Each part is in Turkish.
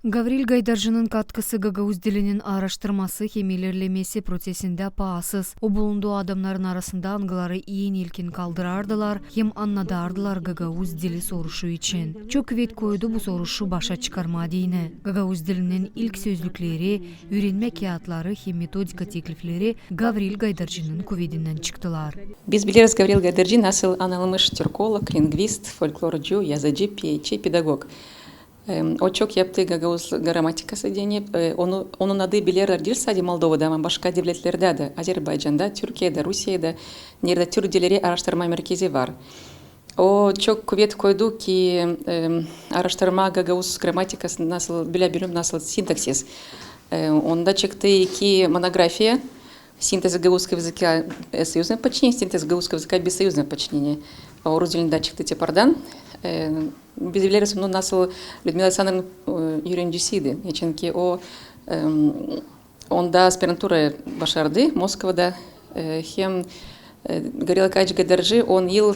Gavril Gaydarjının katkısı Gagavuz dilinin araştırması hem ilerlemesi prosesinde pahasız. O bulunduğu adamların arasında angıları iyi ilkin kaldırardılar hem anladardılar Gagavuz dili soruşu için. Çok kuvvet koydu bu soruşu başa çıkarmadı yine. Gagavuz dilinin ilk sözlükleri, öğrenme kağıtları hem metodika teklifleri Gavril Gaydarjının kuvvetinden çıktılar. Biz biliriz Gavril Gaydarji nasıl anılmış Türkolog, lingvist, folklorcu, yazıcı, PhD, pedagog. O çok yaptığı Gagavuz gramatikası denip, onun adı bilirler değil sadece Moldova'da ama başka devletlerde de, Azerbaycan'da, Türkiye'de, Rusya'da, nerede Türk dilleri araştırma merkezi var. O çok kuvvet koydu ki araştırma Gagavuz gramatikası nasıl, bilebilirim nasıl sintaksis. Onda çıktı 2 monografiya. Синтез гагаузского языка союзное подчинение, синтез гагаузского языка бессоюзное подчинение. Oruz dilinde çıktı tepardan. Biz biliriz onu nasıl Людмила Александровна öğrencisiydi. Çünkü o onda aspirantura başardı Moskova'da. Hem Gavril Gaydarji 10 yıl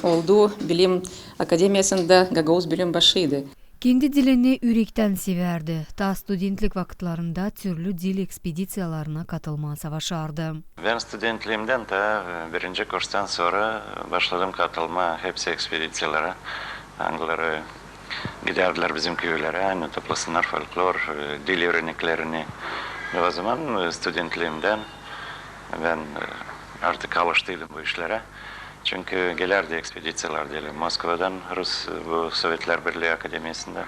oldu bilim akademiyasında Gagavuz bilim başıydı. Kendi dilini yürekten severdi. Ta studentlik vakitlarında türlü dil ekspedisiyalarına katılmaya başardı. Ben studentliğimden de birinci kurstan sonra başladım katılma hepsi ekspedisiyalara. Hangileri giderdiler bizim köylere, hani toplasınlar folklor, dil öğreniklerini. Ve o zaman studentliğimden ben artık alıştıydım bu işlere. Çünkü gelerdi ekspedisiyalar diyelim Moskova'dan, Rus bu Sovyetler Birliği Akademisi'nden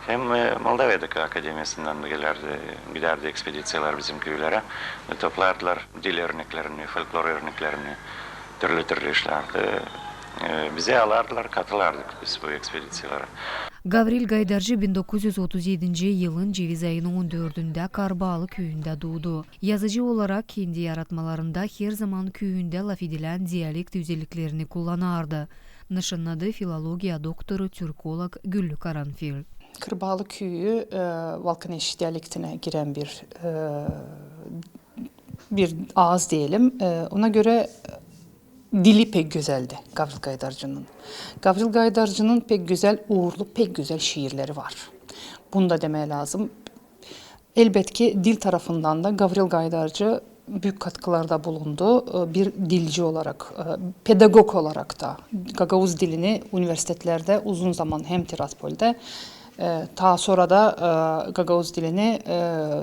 hem Moldova'daki akademisinden de giderdi ekspedisiyalar bizim köylere. Toplardılar dil örneklerini, folklor örneklerini, türlü işlerdi. Bize alardılar, katılardık biz bu ekspedisiyalara. Gavril Gaydarji 1937 yılın ceviz ayının 14'ünde Karbağlı köyünde doğdu. Yazıcı olarak kendi yaratmalarında her zaman köyünde laf edilen diyalekt özelliklerini kullanardı. Nişanladığı filologiya doktoru Türkolog Güllü Karanfil. Karbağlı köyü Balkaneş diyalektine giren bir ağız diyelim. Ona göre dili pek güzeldi Gavril Gaydarji'nin. Gavril Gaydarji'nin pek güzel uğurlu, pek güzel şiirleri var. Bunu da demeye lazım. Elbette ki dil tarafından da Gavril Gaydarji büyük katkılarda bulundu. Bir dilci olarak, pedagog olarak da Gagavuz dilini üniversitelerde uzun zaman hem Tiraspol'de daha sonra da Gagavuz dilini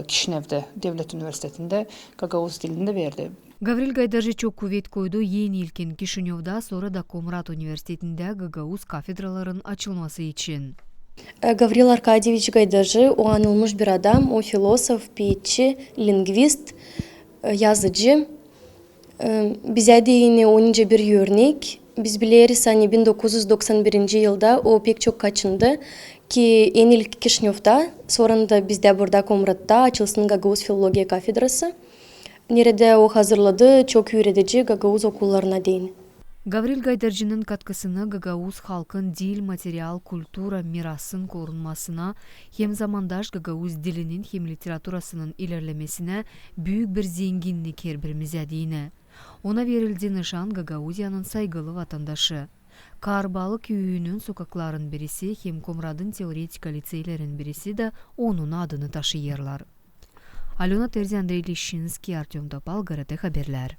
Kişinev'de, Devlet Üniversitesi'nde Gagavuz dilinde verdi. Gavril Gaydarji çok kuvvet koydu. Yeni ilkin Kişinev'da sonra da Komrat Üniversitesi'nde Gagavuz kafedraların açılması için. Gavril Arkadiyevich Gaydarji o anılmış bir adam, o filosof, PhD, lingvist, yazıcı. Bize de yine onunca bir örnek. Biz biliriz hani 1991 yılda o pek çok kaçındı ki en ilk Kişinev'da, sonra da bizde burada Komrat'ta açılsın Gagavuz Filologiya Kafedrası. Nerede o hazırladı çok öğretici Gagavuz okullarına değin. Gavril Gaydarji'nin katkısını Gagavuz halkın dil, materyal, kultura, mirasın korunmasına hem zamandaş Gagavuz dilinin hem literaturasının ilerlemesine büyük bir zenginlik her birimize dine. Ona verildi nişan Gagavuzya'nın saygılı vatandaşı. Karbağlı köyünün sokakların birisi hem Komrad'ın teoretika liseylerin birisi de onun adını taşıyırlar. Alona Terzi, Andrei Lishinsky, Artyom Topal, GRT Haberler.